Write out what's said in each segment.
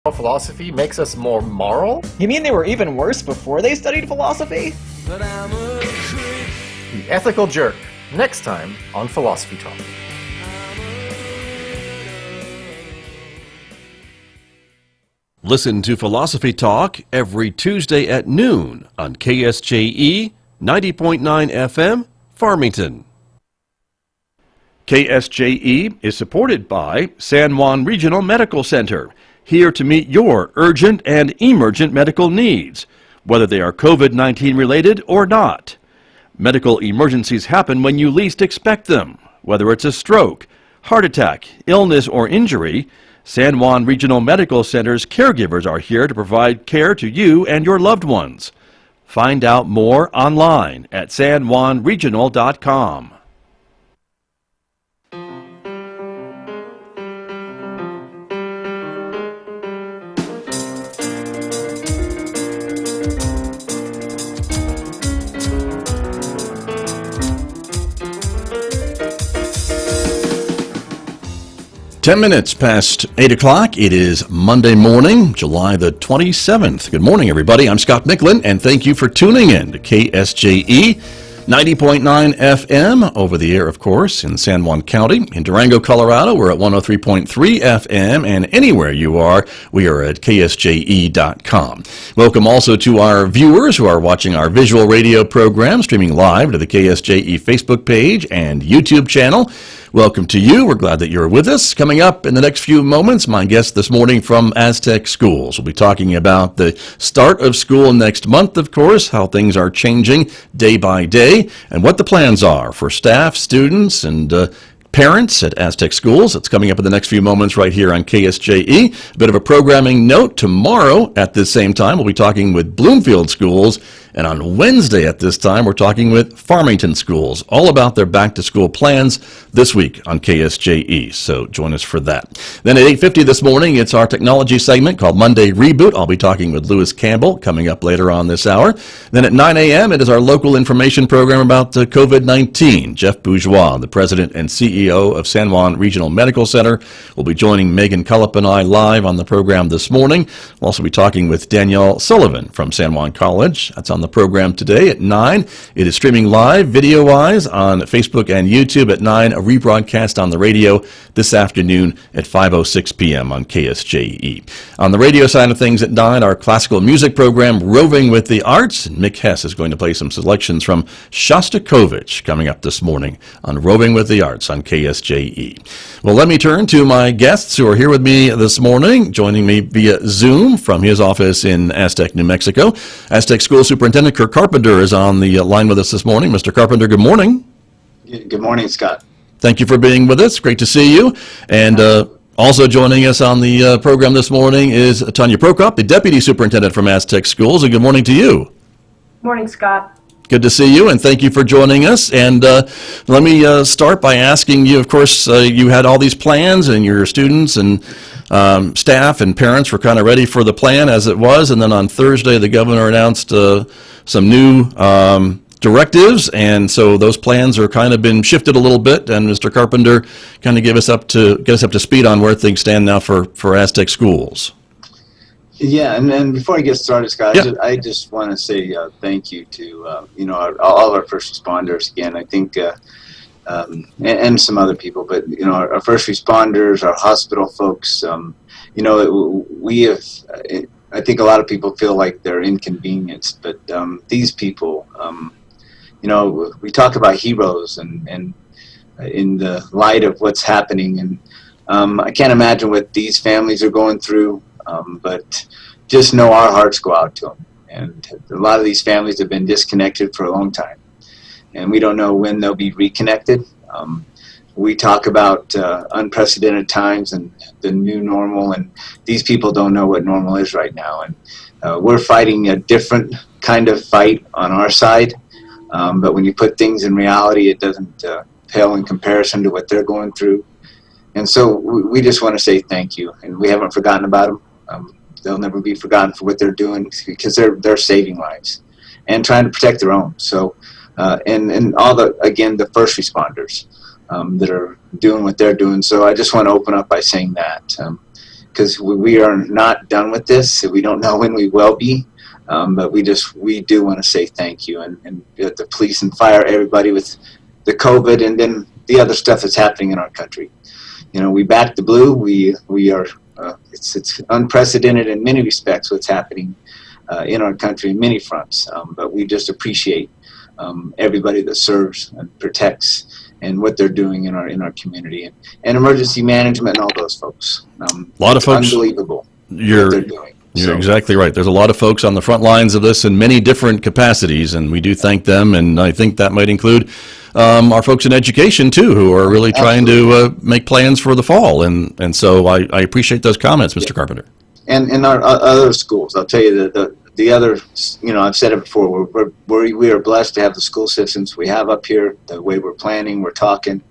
Philosophy makes us more moral? You mean they were even worse before they studied philosophy? The Ethical Jerk, next time on Philosophy Talk. Listen to Philosophy Talk every Tuesday at noon on KSJE 90.9 FM, Farmington. KSJE is supported by San Juan Regional Medical Center, here to meet your urgent and emergent medical needs, whether they are COVID-19 related or not. Medical emergencies happen when you least expect them. Whether it's a stroke, heart attack, illness, or injury, San Juan Regional Medical Center's caregivers are here to provide care to you and your loved ones. Find out more online at sanjuanregional.com. 10 minutes past 8 o'clock. It is Monday morning, July the 27th. Good morning, everybody. I'm Scott Micklin, and thank you for tuning in to KSJE 90.9 FM, over the air, of course, in San Juan County. In Durango, Colorado, we're at 103.3 FM, and anywhere you are, we are at ksje.com. Welcome also to our viewers who are watching our visual radio program, streaming live to the KSJE Facebook page and YouTube channel. Welcome to you. We're glad that you're with us. Coming up in the next few moments, my guest this morning from Aztec Schools. We'll be talking about the start of school next month, of course, how things are changing day by day, and what the plans are for staff, students, and parents at Aztec Schools. It's coming up in the next few moments right here on KSJE. A bit of a programming note. Tomorrow at this same time, we'll be talking with Bloomfield Schools. And on Wednesday at this time, we're talking with Farmington Schools, all about their back-to-school plans this week on KSJE. So join us for that. Then at 8:50 this morning, it's our technology segment called Monday Reboot. I'll be talking with Lewis Campbell coming up later on this hour. Then at 9 a.m., it is our local information program about COVID-19. Jeff Bourgeois, the president and CEO of San Juan Regional Medical Center, will be joining Megan Cullip and I live on the program this morning. We'll also be talking with Danielle Sullivan from San Juan College. That's on the program today at 9. It is streaming live, video-wise, on Facebook and YouTube at 9, a rebroadcast on the radio this afternoon at 5:06 p.m. on KSJE. On the radio side of things at 9, our classical music program, Roving with the Arts. And Mick Hess is going to play some selections from Shostakovich coming up this morning on Roving with the Arts on KSJE. Well, let me turn to my guests who are here with me this morning, joining me via Zoom from his office in Aztec, New Mexico. Aztec School Superintendent Kirk Carpenter is on the line with us this morning. Mr. Carpenter, good morning. Good morning, Scott. Thank you for being with us. Great to see you. And also joining us on the program this morning is Tania Prokop, the Deputy Superintendent from Aztec Schools. And good morning to you. Morning, Scott. Good to see you, and thank you for joining us. And let me start by asking you, of course, you had all these plans, and your students and staff and parents were kind of ready for the plan as it was. And then on Thursday, the governor announced some new directives, and so those plans are kind of been shifted a little bit. And Mr. Carpenter kind of get us up to speed on where things stand now for Aztec Schools. Yeah, and before I get started, Scott, yeah. I just want to say thank you to all our first responders again. I think and some other people, but our first responders, our hospital folks. We have. I think a lot of people feel like they're inconvenienced, but these people, we talk about heroes, and in the light of what's happening, and I can't imagine what these families are going through. But just know our hearts go out to them. And a lot of these families have been disconnected for a long time. And we don't know when they'll be reconnected. We talk about unprecedented times and the new normal, and these people don't know what normal is right now. And we're fighting a different kind of fight on our side. But when you put things in reality, it doesn't pale in comparison to what they're going through. And so we just want to say thank you. And we haven't forgotten about them. They'll never be forgotten for what they're doing, because they're saving lives and trying to protect their own. So, and all the first responders that are doing what they're doing. So I just want to open up by saying that. because we are not done with this. We don't know when we will be. But we do want to say thank you, and the police and fire, everybody with the COVID, and then the other stuff that's happening in our country. We back the blue. We are. It's unprecedented in many respects what's happening in our country in many fronts. But we just appreciate everybody that serves and protects and what they're doing in our community and emergency management and all those folks. A lot of folks. Unbelievable what they're doing. You're exactly right. There's a lot of folks on the front lines of this in many different capacities, and we do thank them. And I think that might include our folks in education, too, who are really trying to make plans for the fall. And so I appreciate those comments, Mr. Carpenter. And our other schools, I'll tell you, the other, I've said it before, we are blessed to have the school systems we have up here, the way we're planning, we're talking.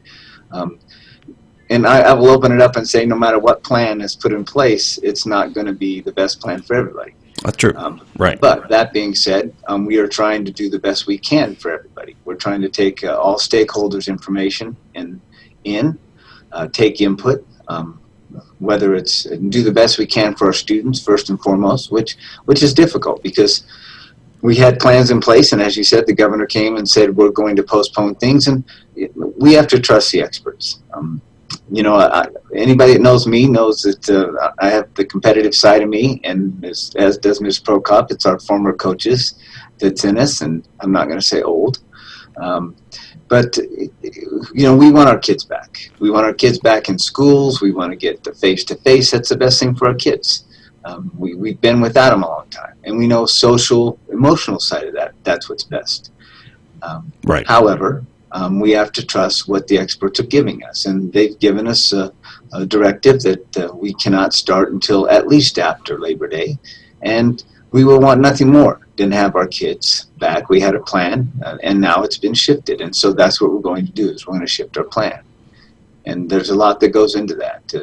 And I will open it up and say no matter what plan is put in place, it's not going to be the best plan for everybody. That's true. Right. But that being said, we are trying to do the best we can for everybody. We're trying to take all stakeholders' information take input, whether it's do the best we can for our students first and foremost, which is difficult because we had plans in place, and as you said, the governor came and said we're going to postpone things, and we have to trust the experts. Anybody that knows me knows that I have the competitive side of me, and as does Ms. Prokop. It's our former coaches that's in us, and I'm not going to say old. But we want our kids back. We want our kids back in schools. We want to get the face-to-face. That's the best thing for our kids. We've been without them a long time, and we know social, emotional side of that. That's what's best. Right. However, we have to trust what the experts are giving us, and they've given us a directive that we cannot start until at least after Labor Day, and we will want nothing more than have our kids back. We had a plan, and now it's been shifted, and so that's what we're going to do is we're going to shift our plan, and there's a lot that goes into that.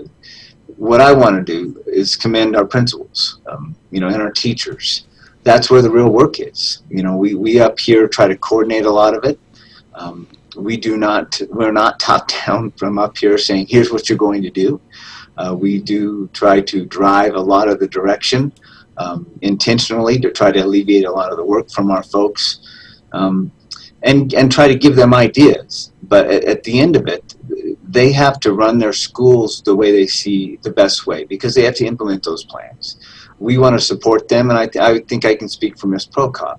What I want to do is commend our principals, and our teachers. That's where the real work is. We up here try to coordinate a lot of it. We're not top down from up here saying, here's what you're going to do. We do try to drive a lot of the direction intentionally to try to alleviate a lot of the work from our folks and try to give them ideas. But at the end of it, they have to run their schools the way they see the best way because they have to implement those plans. We want to support them, and I think I can speak for Ms. Prokop.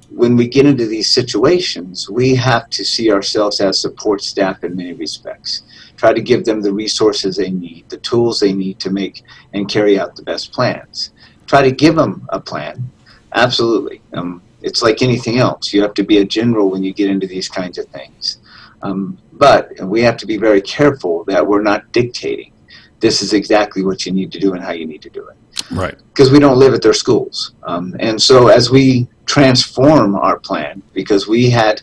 When we get into these situations, we have to see ourselves as support staff in many respects. Try to give them the resources they need, the tools they need to make and carry out the best plans. Try to give them a plan. Absolutely. It's like anything else. You have to be a general when you get into these kinds of things. But we have to be very careful that we're not dictating this is exactly what you need to do and how you need to do it. Right. Because we don't live at their schools. And so as we transform our plan, because we had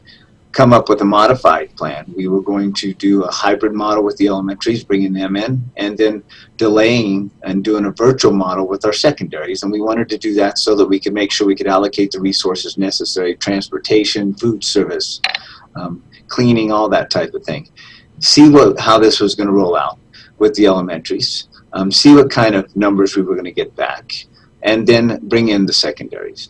come up with a modified plan, we were going to do a hybrid model with the elementaries, bringing them in, and then delaying and doing a virtual model with our secondaries. And we wanted to do that so that we could make sure we could allocate the resources necessary, transportation, food service, cleaning, all that type of thing. See how this was going to roll out with the elementaries, see what kind of numbers we were going to get back, and then bring in the secondaries.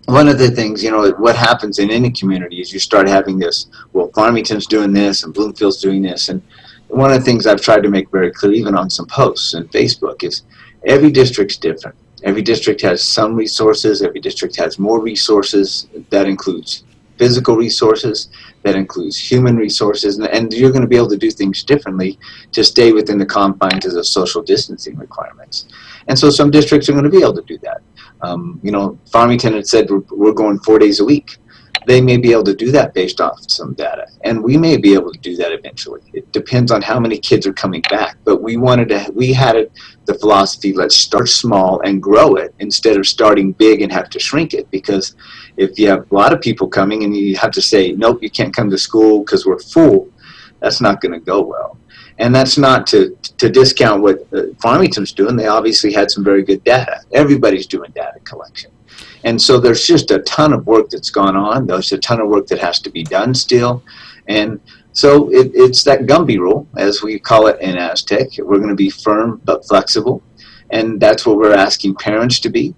One of the things, what happens in any community is you start having this, well, Farmington's doing this and Bloomfield's doing this. And one of the things I've tried to make very clear, even on some posts on Facebook, is every district's different. Every district has some resources. Every district has more resources. That includes physical resources. That includes human resources. And you're going to be able to do things differently to stay within the confines of the social distancing requirements. And so some districts are going to be able to do that. Farmington had said we're going 4 days a week. They may be able to do that based off some data, and we may be able to do that eventually. It depends on how many kids are coming back. But we had the philosophy, let's start small and grow it instead of starting big and have to shrink it. Because if you have a lot of people coming and you have to say, nope, you can't come to school because we're full, that's not going to go well. And that's not to discount what Farmington's doing. They obviously had some very good data. Everybody's doing data collection. And so there's just a ton of work that's gone on. There's a ton of work that has to be done still. And So it's that Gumby rule, as we call it in Aztec. We're going to be firm but flexible, and that's what we're asking parents to be.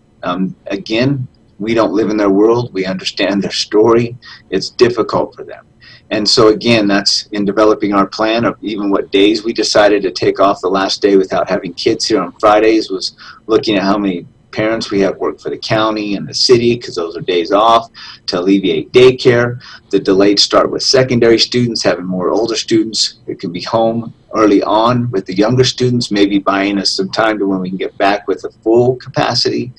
Again, we don't live in their world. We understand their story. It's difficult for them. And so again, that's in developing our plan of even what days we decided to take off the last day without having kids here on Fridays, was looking at how many parents we have work for the county and the city, because those are days off, to alleviate daycare. The delayed start with secondary students, having more older students who can be home early on with the younger students, maybe buying us some time to when we can get back with a full capacity.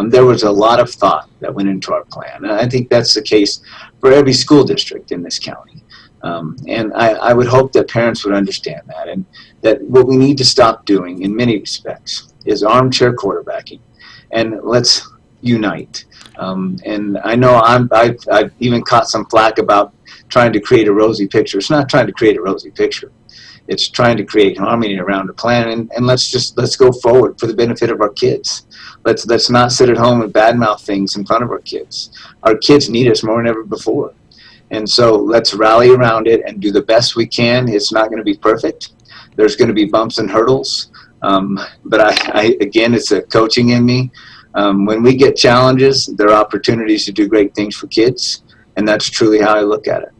There was a lot of thought that went into our plan, and I think that's the case for every school district in this county. And I would hope that parents would understand that, and that what we need to stop doing in many respects is armchair quarterbacking, and let's unite. And I know I've even caught some flack about trying to create a rosy picture. It's not trying to create a rosy picture. It's trying to create harmony around a plan, and let's go forward for the benefit of our kids. Let's not sit at home and badmouth things in front of our kids. Our kids need us more than ever before. And so let's rally around it and do the best we can. It's not going to be perfect. There's going to be bumps and hurdles. But I again, it's a coaching in me. When we get challenges, there are opportunities to do great things for kids. And that's truly how I look at it.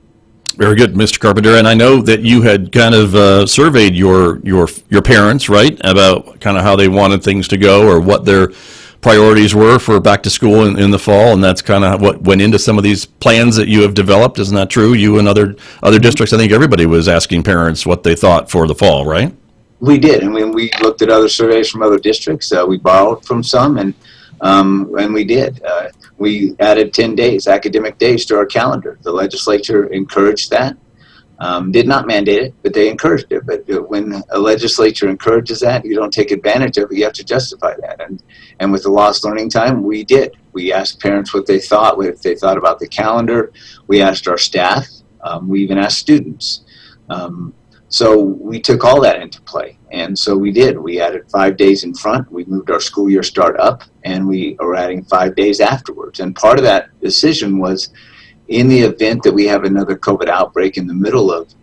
Very good, Mr. Carpenter. And I know that you had kind of surveyed your parents, right, about kind of how they wanted things to go or what their priorities were for back to school in the fall, and that's kind of what went into some of these plans that you have developed. Isn't that true? You and other districts, I think everybody was asking parents what they thought for the fall, right? We did, and when we looked at other surveys from other districts, we borrowed from some, and we did. We added 10 days, academic days, to our calendar. The legislature encouraged that. Did not mandate it, but they encouraged it. But when a legislature encourages that, you don't take advantage of it. You have to justify that. And with the lost learning time, we did. We asked parents what they thought, if they thought about the calendar. We asked our staff. We even asked students. So we took all that into play. And so we did. We added 5 days in front. We moved our school year start up, and we are adding 5 days afterwards. And part of that decision was, in the event that we have another COVID outbreak in the middle of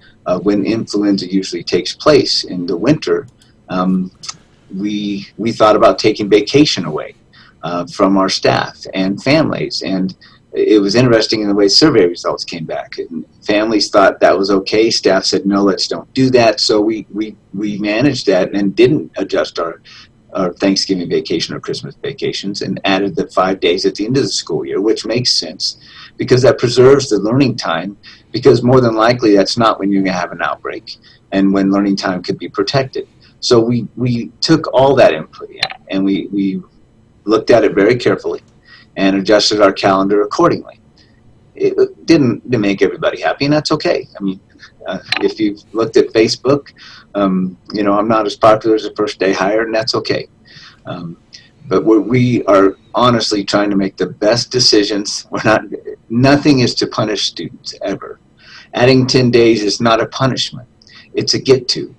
when influenza usually takes place in the winter, we thought about taking vacation away from our staff and families. And it was interesting in the way survey results came back. And families thought that was okay. Staff said, no, let's don't do that. So we managed that and didn't adjust our Thanksgiving vacation or Christmas vacations, and added the 5 days at the end of the school year, which makes sense because that preserves the learning time, because more than likely that's not when you're going to have an outbreak and when learning time could be protected. So we took all that input in, and we looked at it very carefully and adjusted our calendar accordingly. It didn't make everybody happy, and that's okay. I mean, if you've looked at Facebook, I'm not as popular as a first day hire, and that's okay. But we are honestly trying to make the best decisions. Nothing is to punish students ever. Adding 10 days is not a punishment. It's a get to.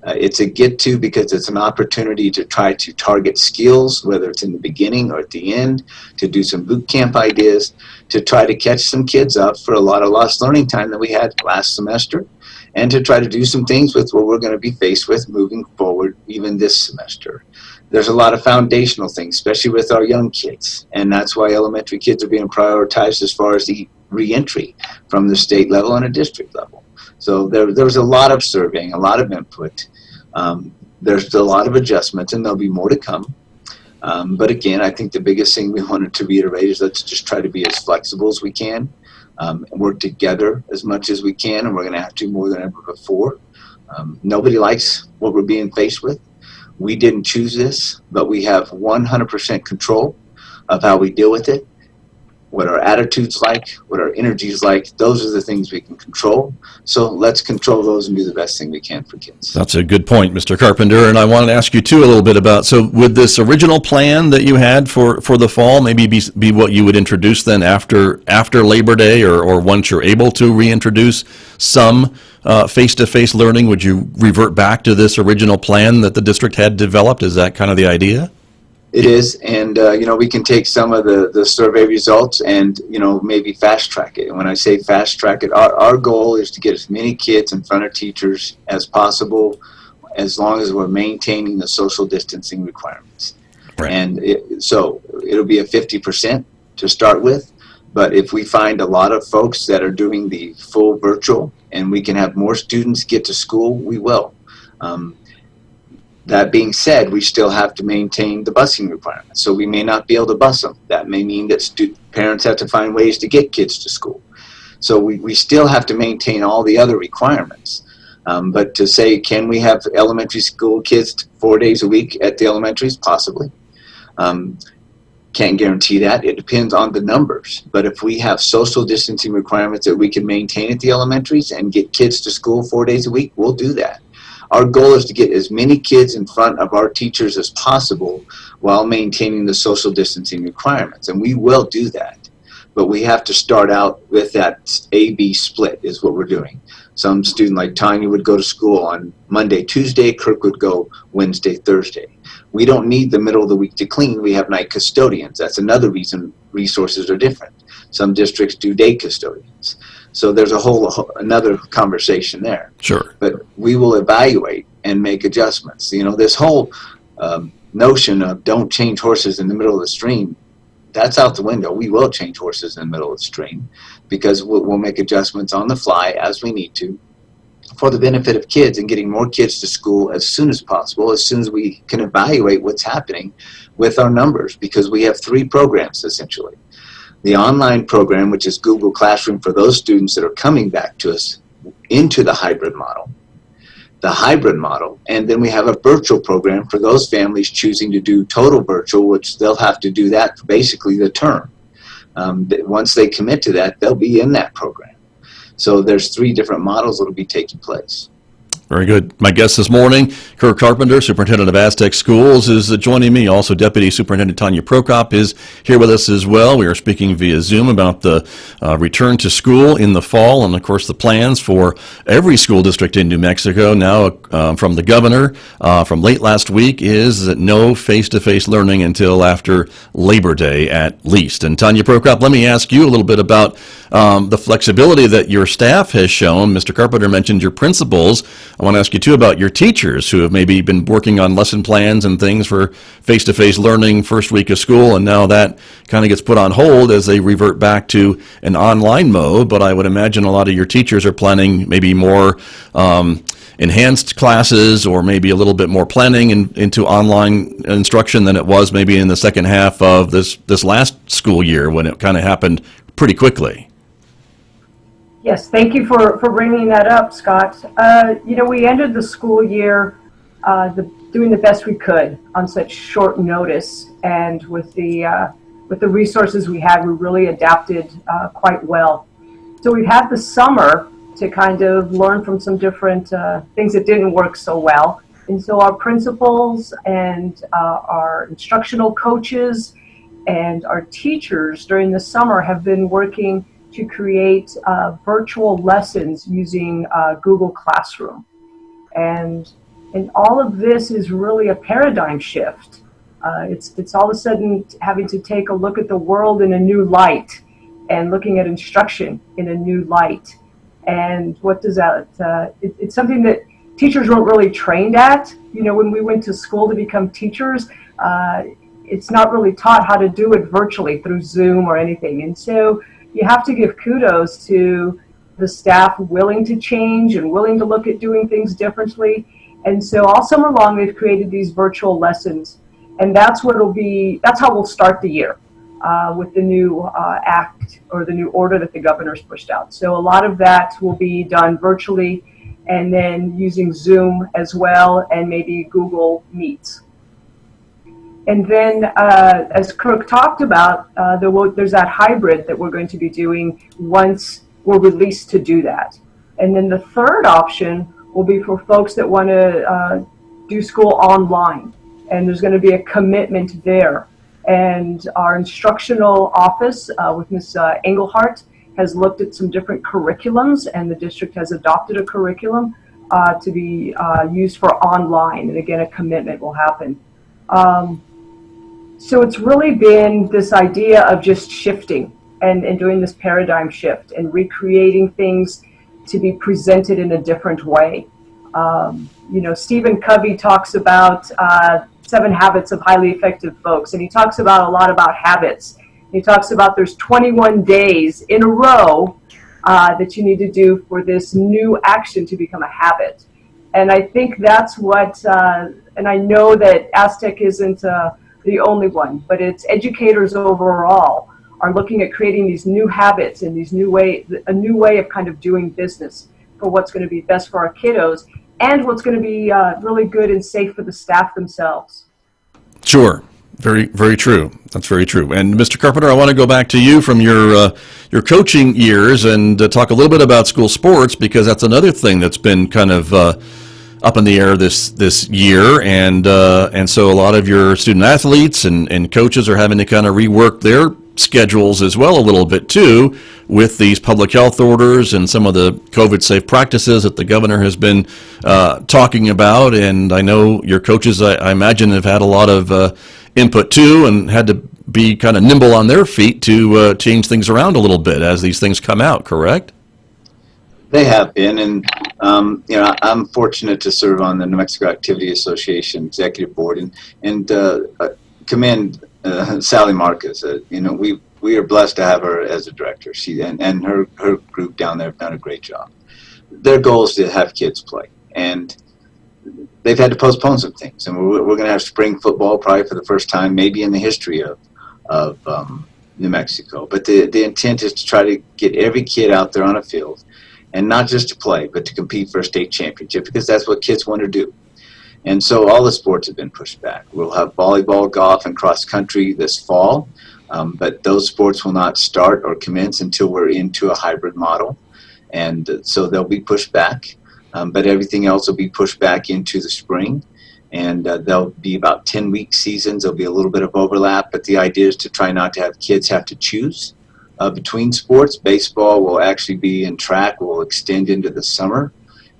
It's a get to because it's an opportunity to try to target skills, whether it's in the beginning or at the end, to do some boot camp ideas, to try to catch some kids up for a lot of lost learning time that we had last semester, and to try to do some things with what we're going to be faced with moving forward even this semester. There's a lot of foundational things, especially with our young kids, and that's why elementary kids are being prioritized as far as the reentry from the state level and a district level. So there was a lot of surveying, a lot of input. There's a lot of adjustments, and there'll be more to come. But again, I think the biggest thing we wanted to reiterate is let's just try to be as flexible as we can, and work together as much as we can, and we're going to have to more than ever before. Nobody likes what we're being faced with. We didn't choose this, but we have 100% control of how we deal with it, what our attitude's like, what our energy's like. Those are the things we can control. So let's control those and do the best thing we can for kids. That's a good point, Mr. Carpenter. And I wanted to ask you, too, a little bit about, so would this original plan that you had for the fall maybe be what you would introduce then after Labor Day, or once you're able to reintroduce some face-to-face learning? Would you revert back to this original plan that the district had developed? Is that kind of the idea? It is, and we can take some of the survey results and maybe fast track it. And when I say fast track it, our goal is to get as many kids in front of teachers as possible, as long as we're maintaining the social distancing requirements. Right. And so it'll be a 50% to start with, but if we find a lot of folks that are doing the full virtual and we can have more students get to school, we will. That being said, we still have to maintain the busing requirements, so we may not be able to bus them. That may mean that parents have to find ways to get kids to school. So we still have to maintain all the other requirements. But to say, can we have elementary school kids 4 days a week at the elementaries? Possibly. Can't guarantee that. It depends on the numbers. But if we have social distancing requirements that we can maintain at the elementaries and get kids to school 4 days a week, we'll do that. Our goal is to get as many kids in front of our teachers as possible while maintaining the social distancing requirements. And we will do that. But we have to start out with that A-B split is what we're doing. Some student like Tania would go to school on Monday, Tuesday. Kirk would go Wednesday, Thursday. We don't need the middle of the week to clean. We have night custodians. That's another reason resources are different. Some districts do day custodians. So there's another conversation there. Sure. But we will evaluate and make adjustments. This whole notion of don't change horses in the middle of the stream, that's out the window. We will change horses in the middle of the stream because we'll make adjustments on the fly as we need to for the benefit of kids and getting more kids to school as soon as possible, as soon as we can evaluate what's happening with our numbers, because we have 3 programs essentially. The online program, which is Google Classroom for those students that are coming back to us into the hybrid model, and then we have a virtual program for those families choosing to do total virtual, which they'll have to do that for basically the term. Once they commit to that, they'll be in that program. So there's 3 different models that will be taking place. Very good. My guest this morning, Kirk Carpenter, Superintendent of Aztec Schools, is joining me. Also, Deputy Superintendent Tania Prokop is here with us as well. We are speaking via Zoom about the return to school in the fall and, of course, the plans for every school district in New Mexico. Now, from the governor from late last week is that no face-to-face learning until after Labor Day at least. And Tania Prokop, let me ask you a little bit about the flexibility that your staff has shown. Mr. Carpenter mentioned your principals. I want to ask you, too, about your teachers who have maybe been working on lesson plans and things for face-to-face learning first week of school, and now that kind of gets put on hold as they revert back to an online mode. But I would imagine a lot of your teachers are planning maybe more enhanced classes or maybe a little bit more planning into online instruction than it was maybe in the second half of this last school year when it kind of happened pretty quickly. Yes, thank you for bringing that up, Scott. We ended the school year doing the best we could on such short notice, and with the resources we had, we really adapted quite well. So we've had the summer to kind of learn from some different things that didn't work so well. And so our principals and our instructional coaches and our teachers during the summer have been working to create virtual lessons using Google Classroom. And all of this is really a paradigm shift. It's all of a sudden having to take a look at the world in a new light and looking at instruction in a new light. And what does that, it's something that teachers weren't really trained at. When we went to school to become teachers, it's not really taught how to do it virtually through Zoom or anything. And so you have to give kudos to the staff willing to change and willing to look at doing things differently. And so all summer long, they've created these virtual lessons. And that's how we'll start the year with the new act or the new order that the governor's pushed out. So a lot of that will be done virtually and then using Zoom as well and maybe Google Meets. And then, as Kirk talked about, there's that hybrid that we're going to be doing once we're released to do that. And then the third option will be for folks that want to do school online. And there's going to be a commitment there. And our instructional office with Ms. Engelhardt has looked at some different curriculums, and the district has adopted a curriculum to be used for online. And again, a commitment will happen. So it's really been this idea of just shifting and doing this paradigm shift and recreating things to be presented in a different way. Stephen Covey talks about 7 habits of highly effective folks, and he talks about a lot about habits. He talks about there's 21 days in a row that you need to do for this new action to become a habit. And I think that's what, and I know that Aztec isn't the only one, but it's educators overall are looking at creating these new habits and a new way of kind of doing business for what's going to be best for our kiddos and what's going to be really good and safe for the staff themselves. Sure. Very, very true. That's very true. And Mr. Carpenter, I want to go back to you from your coaching years and talk a little bit about school sports, because that's another thing that's been kind of up in the air this year, and so a lot of your student athletes and coaches are having to kind of rework their schedules as well a little bit too, with these public health orders and some of the COVID safe practices that the governor has been talking about. And I know your coaches, I imagine, have had a lot of input too, and had to be kind of nimble on their feet to change things around a little bit as these things come out, correct? They have been, and I'm fortunate to serve on the New Mexico Activity Association Executive Board, and commend Sally Marcus. We are blessed to have her as a director. She and her group down there have done a great job. Their goal is to have kids play, and they've had to postpone some things. And we're going to have spring football probably for the first time, maybe in the history of New Mexico. But the intent is to try to get every kid out there on a field, and not just to play, but to compete for a state championship, because that's what kids want to do. And so all the sports have been pushed back. We'll have volleyball, golf, and cross country this fall, but those sports will not start or commence until we're into a hybrid model. And so they'll be pushed back, but everything else will be pushed back into the spring. And there'll be about 10-week seasons. There'll be a little bit of overlap, but the idea is to try not to have kids have to choose between sports. Baseball will actually be in track, will extend into the summer.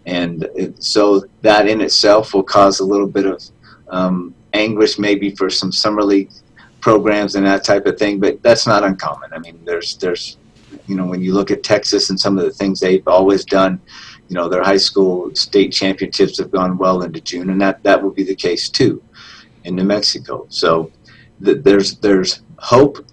And so that in itself will cause a little bit of anguish maybe for some summer league programs and that type of thing, but that's not uncommon. I mean, there's when you look at Texas and some of the things they've always done, their high school state championships have gone well into June, and that will be the case too in New Mexico. So there's hope.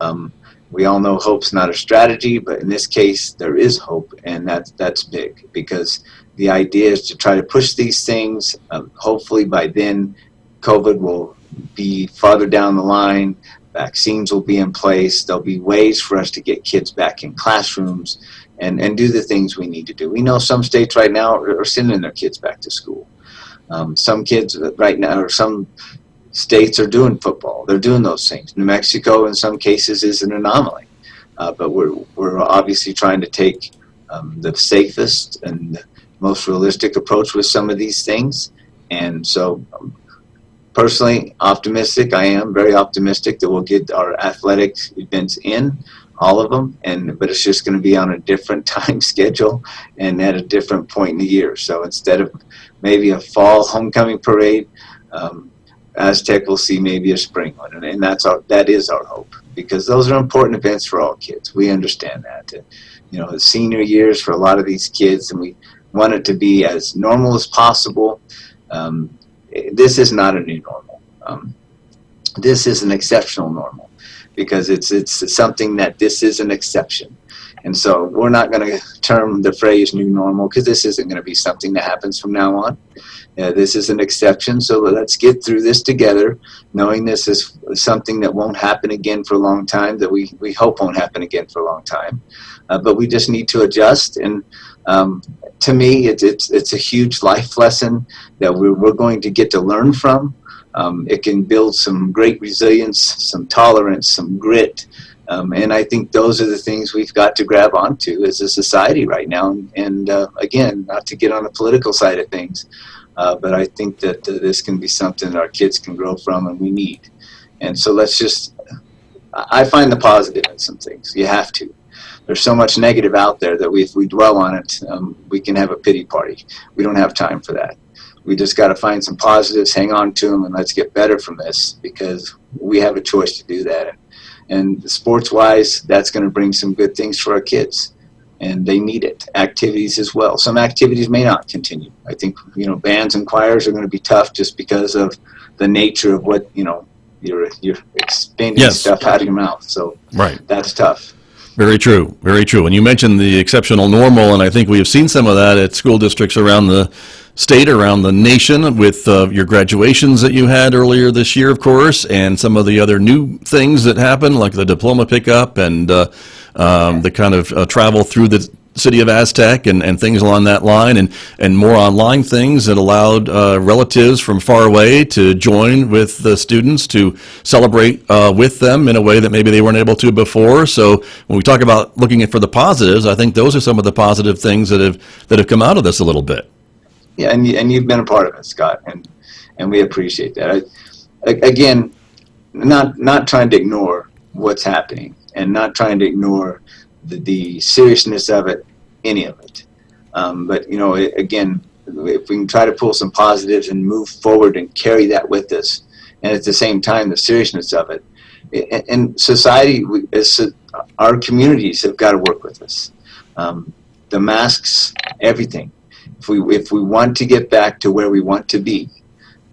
We all know hope's not a strategy, but in this case there is hope, and that's big, because the idea is to try to push these things. Hopefully by then COVID will be farther down the line. Vaccines will be in place. There'll be ways for us to get kids back in classrooms and do the things we need to do. We know some states right now are sending their kids back to school. Some kids right now, or some states are doing football. They're doing those things. New Mexico, in some cases, is an anomaly. But we're obviously trying to take the safest and most realistic approach with some of these things. And so personally optimistic. I am very optimistic that we'll get our athletic events in, all of them, but it's just going to be on a different time schedule and at a different point in the year. So instead of maybe a fall homecoming parade, Aztec will see maybe a spring one, and that is our hope, because those are important events for all kids. We understand that. The senior years for a lot of these kids, and we want it to be as normal as possible. This is not a new normal. This is an exceptional normal, because it's something that this is an exception. And so we're not going to term the phrase new normal, because this isn't going to be something that happens from now on. This is an exception, so let's get through this together, knowing this is something that won't happen again for a long time, that we hope won't happen again for a long time. But we just need to adjust. And to me, it's a huge life lesson that we're going to get to learn from. It can build some great resilience, some tolerance, some grit. And I think those are the things we've got to grab onto as a society right now. And again, not to get on the political side of things, but I think that this can be something that our kids can grow from, and we need. And so I find the positive in some things. You have to. There's so much negative out there that if we dwell on it, we can have a pity party. We don't have time for that. We just got to find some positives, hang on to them, and let's get better from this, because we have a choice to do that. And sports-wise, that's going to bring some good things for our kids, and they need it. Activities as well. Some activities may not continue. I think, bands and choirs are going to be tough just because of the nature of what, you're expanding stuff out of your mouth. So that's tough. Very true. Very true. And you mentioned the exceptional normal, and I think we have seen some of that at school districts around the state, around the nation, with your graduations that you had earlier this year, of course, and some of the other new things that happened, like the diploma pickup and the kind of travel through the city of Aztec and things along that line, and more online things that allowed relatives from far away to join with the students to celebrate with them in a way that maybe they weren't able to before. So when we talk about looking for the positives, I think those are some of the positive things that have come out of this a little bit. Yeah, and you've been a part of it, Scott, and we appreciate that. Again, not trying to ignore what's happening, and not trying to ignore the seriousness of it, any of it. But, again, if we can try to pull some positives and move forward and carry that with us, and at the same time, the seriousness of it, and society, our communities have got to work with us. The masks, everything. If we want to get back to where we want to be,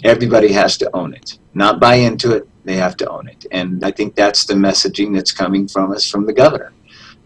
everybody has to own it. Not buy into it, they have to own it. And I think that's the messaging that's coming from us, from the governor.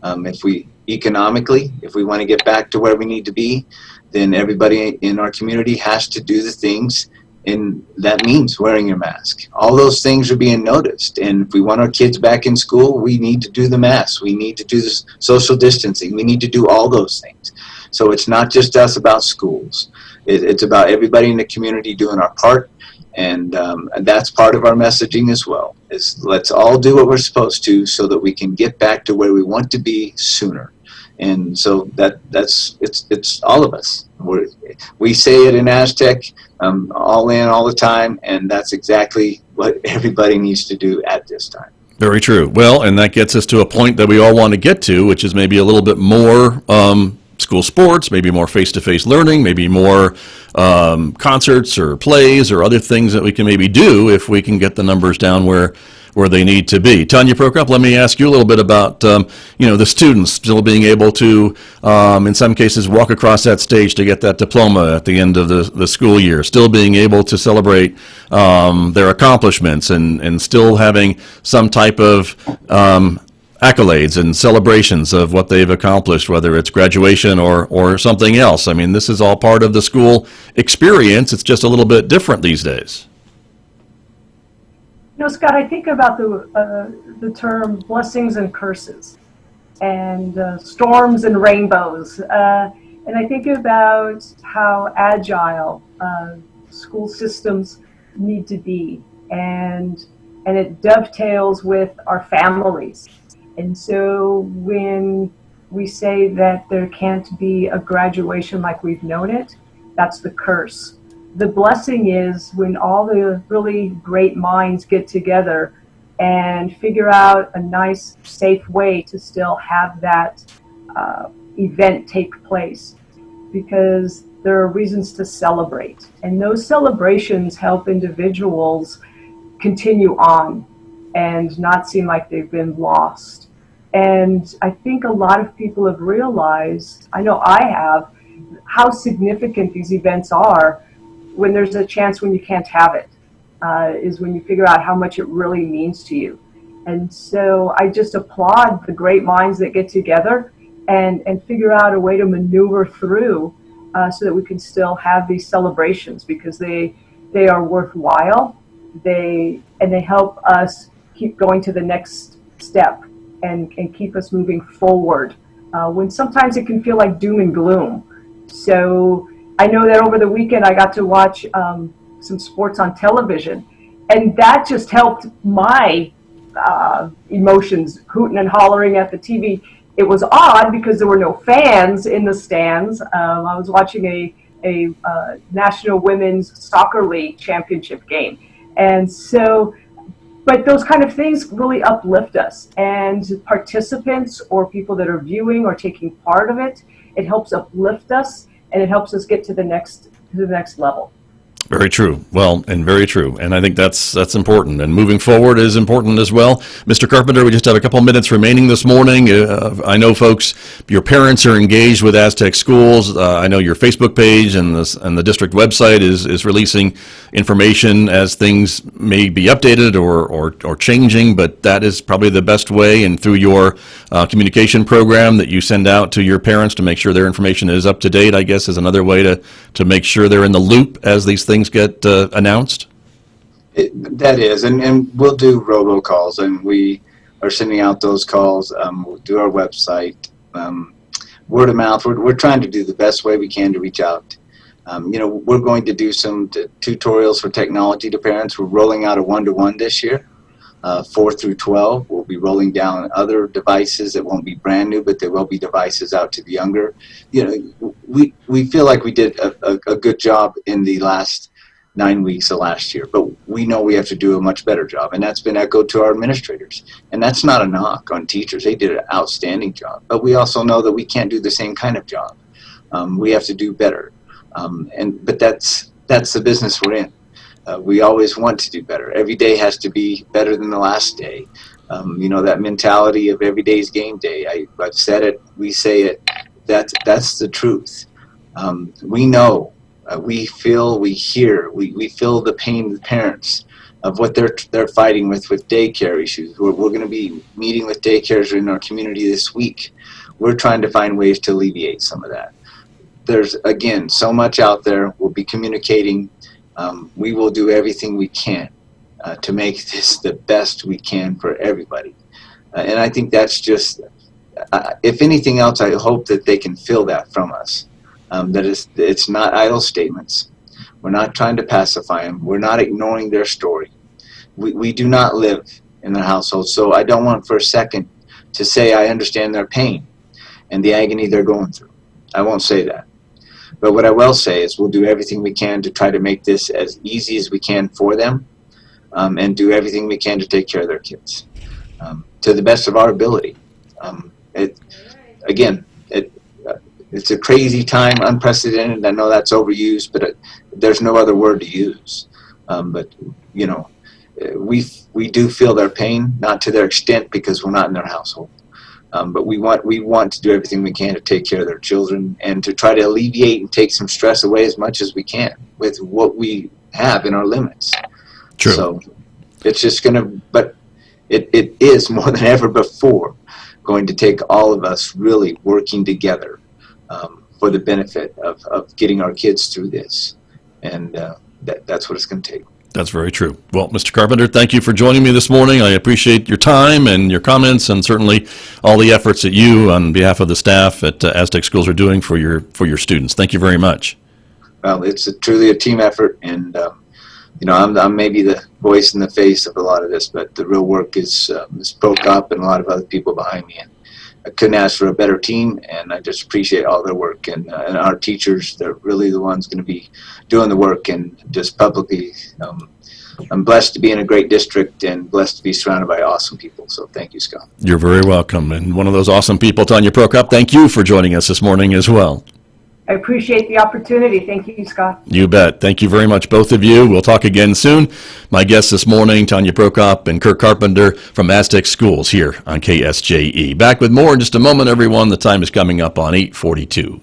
If we want to get back to where we need to be, then everybody in our community has to do the things, and that means wearing your mask. All those things are being noticed, and if we want our kids back in school, we need to do the masks. We need to do the social distancing. We need to do all those things. So it's not just us about schools. It's about everybody in the community doing our part, and that's part of our messaging as well. Is let's all do what we're supposed to so that we can get back to where we want to be sooner. And so it's all of us. We say it in Aztec, all in all the time, and that's exactly what everybody needs to do at this time. Very true. Well, and that gets us to a point that we all want to get to, which is maybe a little bit more school sports, maybe more face-to-face learning, maybe more concerts or plays or other things that we can maybe do if we can get the numbers down where they need to be. Tania Prokop, let me ask you a little bit about the students still being able to, in some cases, walk across that stage to get that diploma at the end of the school year, still being able to celebrate their accomplishments and still having some type of accolades and celebrations of what they've accomplished, whether it's graduation or something else. I mean, this is all part of the school experience. It's just a little bit different these days. Scott, I think about the term blessings and curses, and storms and rainbows, and I think about how agile school systems need to be, and it dovetails with our families. And so when we say that there can't be a graduation like we've known it, that's the curse. The blessing is when all the really great minds get together and figure out a nice, safe way to still have that event take place, because there are reasons to celebrate. And those celebrations help individuals continue on and not seem like they've been lost. And I think a lot of people have realized, I know I have, how significant these events are when there's a chance when you can't have it, is when you figure out how much it really means to you. And so I just applaud the great minds that get together and figure out a way to maneuver through so that we can still have these celebrations, because they are worthwhile. They help us keep going to the next step and keep us moving forward when sometimes it can feel like doom and gloom. So I know that over the weekend I got to watch some sports on television, and that just helped my emotions, hooting and hollering at the TV. It was odd because there were no fans in the stands. I was watching a National Women's Soccer League championship game. And so, but those kind of things really uplift us, and participants or people that are viewing or taking part of it, it helps uplift us, and it helps us get to the next level. Very true. Well, and very true. And I think that's important. And moving forward is important as well. Mr. Carpenter, we just have a couple minutes remaining this morning. I know, folks, your parents are engaged with Aztec schools. I know your Facebook page and the district website is releasing information as things may be updated or changing, but that is probably the best way, and through your communication program that you send out to your parents to make sure their information is up to date, I guess, is another way to make sure they're in the loop as these things get announced? That is, and we'll do robocalls, and we are sending out those calls. We'll do our website, word of mouth. We're trying to do the best way we can to reach out. We're going to do some tutorials for technology to parents. We're rolling out a 1-to-1 this year, 4 through 12. We'll be rolling down other devices that won't be brand new, but there will be devices out to the younger. We feel like we did a good job in the last 9 weeks of last year, but we know we have to do a much better job, and that's been echoed to our administrators. And that's not a knock on teachers. They did an outstanding job, but we also know that we can't do the same kind of job. We have to do better, but that's the business we're in. We always want to do better. Every day has to be better than the last day. That mentality of every day's game day. I've said it, we say it, that's the truth. We know, we feel, we hear, we feel the pain of the parents of what they're fighting with daycare issues. We're going to be meeting with daycares in our community this week. We're trying to find ways to alleviate some of that. There's, again, so much out there. We'll be communicating. We will do everything we can to make this the best we can for everybody. And I think that's just, if anything else, I hope that they can feel that from us. That it's not idle statements. We're not trying to pacify them. We're not ignoring their story. We do not live in their household, so I don't want for a second to say I understand their pain and the agony they're going through. I won't say that. But what I will say is we'll do everything we can to try to make this as easy as we can for them, and do everything we can to take care of their kids to the best of our ability. It's a crazy time, unprecedented. I know that's overused, but there's no other word to use. We do feel their pain, not to their extent because we're not in their household. But we want to do everything we can to take care of their children and to try to alleviate and take some stress away as much as we can with what we have in our limits. True. So it's just but it is more than ever before going to take all of us really working together for the benefit of getting our kids through this. And that's what it's going to take. That's very true. Well, Mr. Carpenter, thank you for joining me this morning. I appreciate your time and your comments, and certainly all the efforts that you, on behalf of the staff at Aztec Schools, are doing for your students. Thank you very much. Well, it's truly a team effort, and I'm maybe the voice and the face of a lot of this, but the real work is Prokop and a lot of other people behind me. And I couldn't ask for a better team, and I just appreciate all their work. And our teachers, they're really the ones going to be doing the work. And just publicly, I'm blessed to be in a great district and blessed to be surrounded by awesome people. So thank you, Scott. You're very welcome. And one of those awesome people, Tania Prokop, thank you for joining us this morning as well. I appreciate the opportunity. Thank you, Scott. You bet. Thank you very much, both of you. We'll talk again soon. My guests this morning, Tania Prokop and Kirk Carpenter from Aztec Schools here on KSJE. Back with more in just a moment, everyone. The time is coming up on 8:42.